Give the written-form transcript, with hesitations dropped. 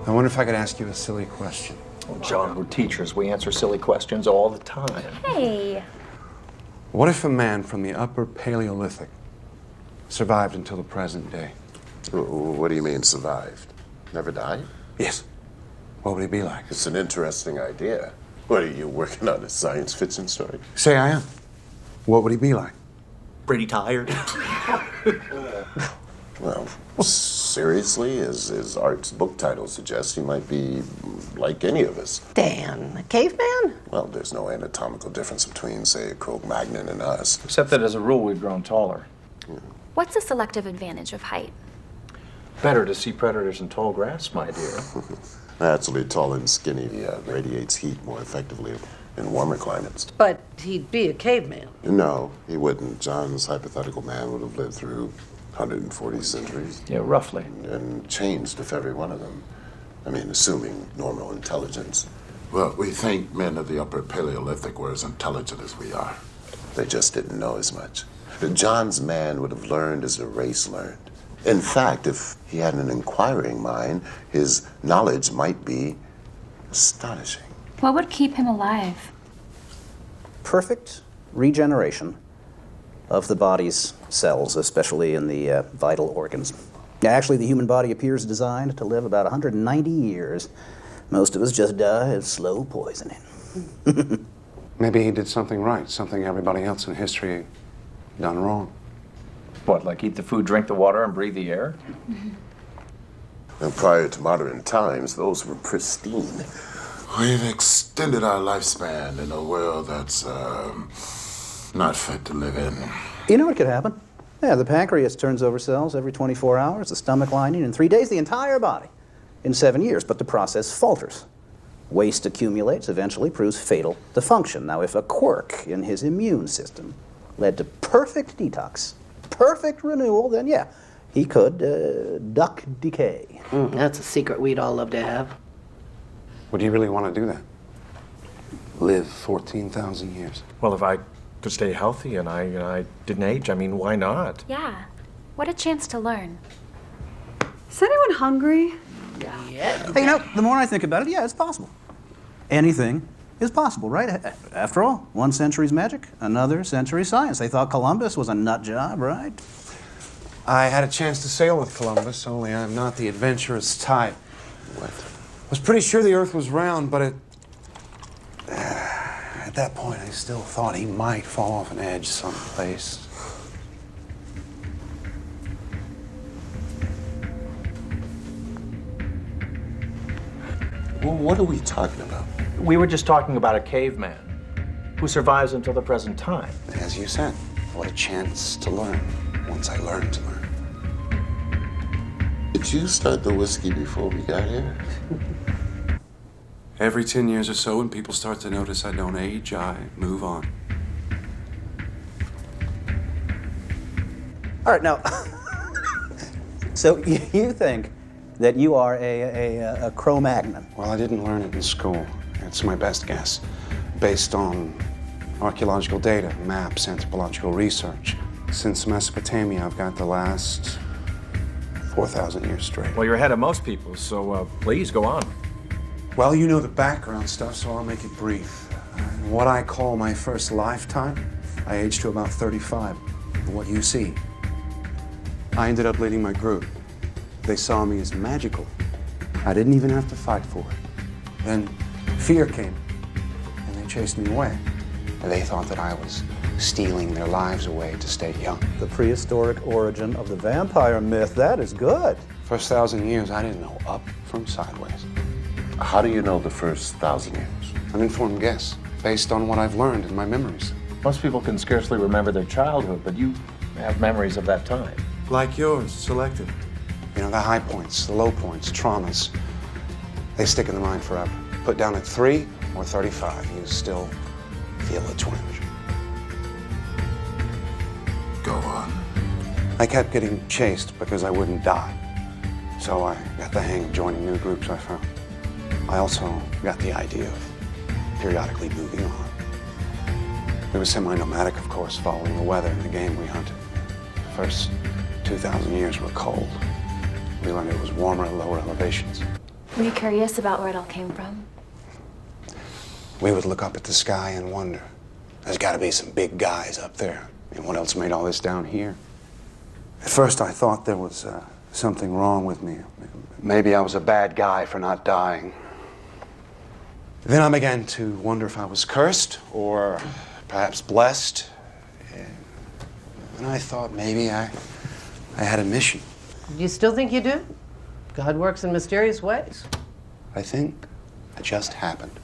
I wonder if I could ask you a silly question. Oh, John, we're teachers. We answer silly questions all the time. Hey. What if a man from the Upper Paleolithic survived until the present day? What do you mean, survived? Never died? Yes. What would he be like? It's an interesting idea. What, are you working on a science fiction story? Say I am. What would he be like? Pretty tired. Well, seriously, as Art's book title suggests, he might be like any of us. Dan, a caveman? Well, there's no anatomical difference between, say, a Cro-Magnon and us. Except that as a rule, we've grown taller. What's the selective advantage of height? Better to see predators in tall grass, my dear. Naturally, tall and skinny radiates heat more effectively in warmer climates. But he'd be a caveman. No, he wouldn't. John's hypothetical man would have lived through 140 centuries. Yeah, roughly. And changed if every one of them. I mean, assuming normal intelligence. Well, we think men of the Upper Paleolithic were as intelligent as we are. They just didn't know as much. John's man would have learned as a race learned. In fact, if he had an inquiring mind, his knowledge might be astonishing. What would keep him alive? Perfect regeneration of the body's cells, especially in the vital organs. Actually, the human body appears designed to live about 190 years. Most of us just die of slow poisoning. Maybe he did something right, something everybody else in history done wrong. What, like eat the food, drink the water, and breathe the air? And prior to modern times, those were pristine. We've extended our lifespan in a world that's not fit to live in. You know what could happen? Yeah, the pancreas turns over cells every 24 hours, the stomach lining in 3 days, the entire body in 7 years, but the process falters. Waste accumulates, eventually proves fatal to function. Now, if a quirk in his immune system led to perfect detox, perfect renewal, then yeah, he could duck decay. That's a secret we'd all love to have. Would you really want to do that? Live 14,000 years? Well, if I could stay healthy and I didn't age, I mean, why not? Yeah. What a chance to learn. Is anyone hungry? Yeah. Hey, you know, the more I think about it, yeah, it's possible. Anything is possible, right? After all, one century's magic, another century's science. They thought Columbus was a nut job, right? I had a chance to sail with Columbus, only I'm not the adventurous type. What? I was pretty sure the Earth was round, but at that point, I still thought he might fall off an edge someplace. Well, what are we talking about? We were just talking about a caveman who survives until the present time. As you said, what a chance to learn once I learned to learn. Did you start the whiskey before we got here? Every 10 years or so, when people start to notice I don't age, I move on. All right, now, so you think that you are a Cro-Magnon? Well, I didn't learn it in school. It's my best guess, based on archaeological data, maps, anthropological research. Since Mesopotamia, I've got the last 4,000 years straight. Well, you're ahead of most people, so please go on. Well, you know the background stuff, so I'll make it brief. In what I call my first lifetime, I aged to about 35. What you see, I ended up leading my group. They saw me as magical. I didn't even have to fight for it. Then fear came, and they chased me away. And they thought that I was stealing their lives away to stay young. The prehistoric origin of the vampire myth, that is good. First 1,000 years, I didn't know up from sideways. How do you know the first 1,000 years? An informed guess, based on what I've learned in my memories. Most people can scarcely remember their childhood, but you have memories of that time. Like yours, selective. You know, the high points, the low points, traumas, they stick in the mind forever. Put down at 3 or 35, you still feel a twinge. Go on. I kept getting chased because I wouldn't die. So I got the hang of joining new groups I found. I also got the idea of periodically moving on. We were semi-nomadic, of course, following the weather and the game we hunted. The first 2,000 years were cold. We learned it was warmer at lower elevations. Were you curious about where it all came from? We would look up at the sky and wonder, there's got to be some big guys up there. I mean, what else made all this down here? At first, I thought there was something wrong with me. Maybe I was a bad guy for not dying. Then I began to wonder if I was cursed or perhaps blessed. And I thought maybe I had a mission. You still think you do? God works in mysterious ways. I think it just happened.